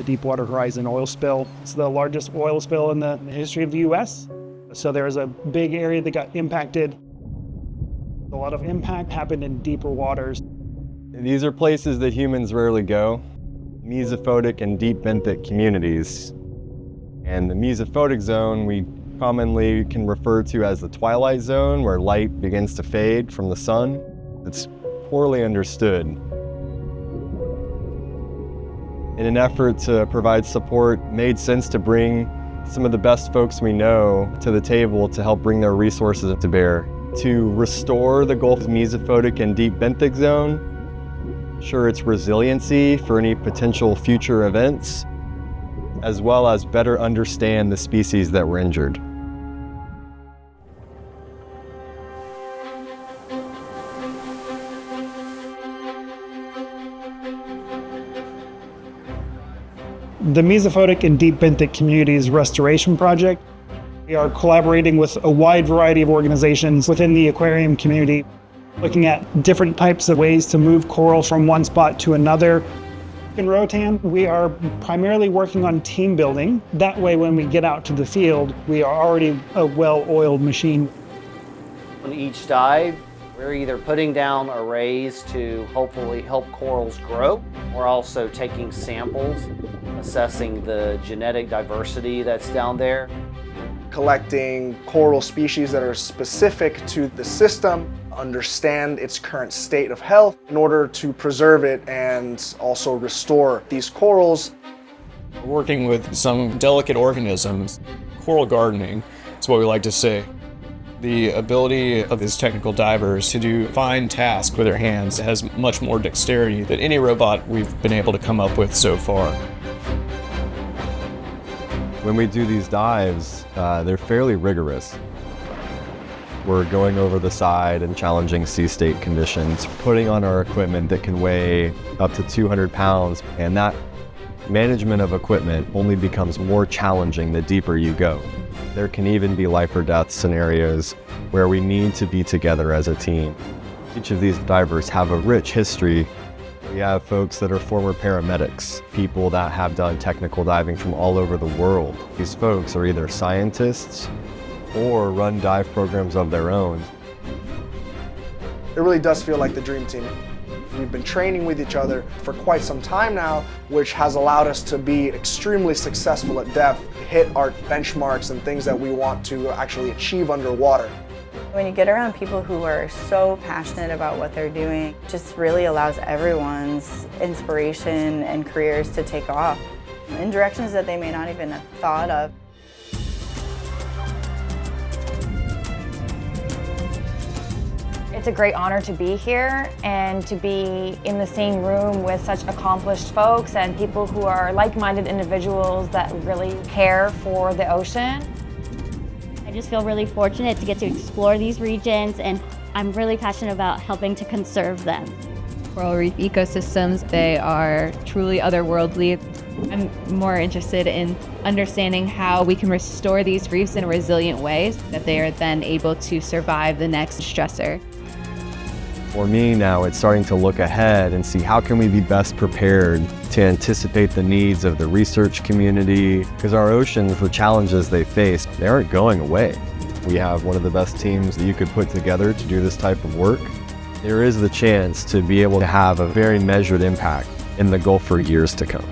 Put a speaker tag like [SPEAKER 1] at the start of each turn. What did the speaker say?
[SPEAKER 1] the Deepwater Horizon oil spill. It's the largest oil spill in the history of the US. So there's a big area that got impacted. A lot of impact happened in deeper waters.
[SPEAKER 2] These are places that humans rarely go, Mesophotic and deep benthic communities. And the Mesophotic zone we commonly can refer to as the twilight zone, where light begins to fade from the sun. It's poorly understood. In an effort to provide support, it made sense to bring some of the best folks we know to the table to help bring their resources to bear. To restore the Gulf's Mesophotic and deep benthic zone, ensure its resiliency for any potential future events, as well as better understand the species that were injured.
[SPEAKER 1] The Mesophotic and Deep Benthic Communities Restoration Project. We are collaborating with a wide variety of organizations within the aquarium community, looking at different types of ways to move coral from one spot to another. In Roatan, we are primarily working on team building. That way, when we get out to the field, we are already a well-oiled machine.
[SPEAKER 3] On each dive, we're either putting down arrays to hopefully help corals grow. We're also taking samples, assessing the genetic diversity that's down there.
[SPEAKER 4] Collecting coral species that are specific to the system, understand its current state of health in order to preserve it and also restore these corals.
[SPEAKER 5] Working with some delicate organisms, coral gardening is what we like to say. The ability of these technical divers to do fine tasks with their hands has much more dexterity than any robot we've been able to come up with so far.
[SPEAKER 2] When we do these dives, they're fairly rigorous. We're going over the side in challenging sea state conditions, putting on our equipment that can weigh up to 200 pounds, and that management of equipment only becomes more challenging the deeper you go. There can even be life or death scenarios where we need to be together as a team. Each of these divers have a rich history. We have folks that are former paramedics, people that have done technical diving from all over the world. These folks are either scientists or run dive programs of their own.
[SPEAKER 4] It really does feel like the dream team. We've been training with each other for quite some time now, which has allowed us to be extremely successful at depth, hit our benchmarks and things that we want to actually achieve underwater.
[SPEAKER 6] When you get around people who are so passionate about what they're doing, it just really allows everyone's inspiration and careers to take off in directions that they may not even have thought of.
[SPEAKER 7] It's a great honor to be here and to be in the same room with such accomplished folks and people who are like-minded individuals that really care for the ocean.
[SPEAKER 8] I just feel really fortunate to get to explore these regions, and I'm really passionate about helping to conserve them.
[SPEAKER 9] Coral reef ecosystems, they are truly otherworldly. I'm more interested in understanding how we can restore these reefs in a resilient way that they are then able to survive the next stressor.
[SPEAKER 2] For me now, it's starting to look ahead and see how can we be best prepared to anticipate the needs of the research community, because our oceans, the challenges they face, they aren't going away. We have one of the best teams that you could put together to do this type of work. There is the chance to be able to have a very measured impact in the Gulf for years to come.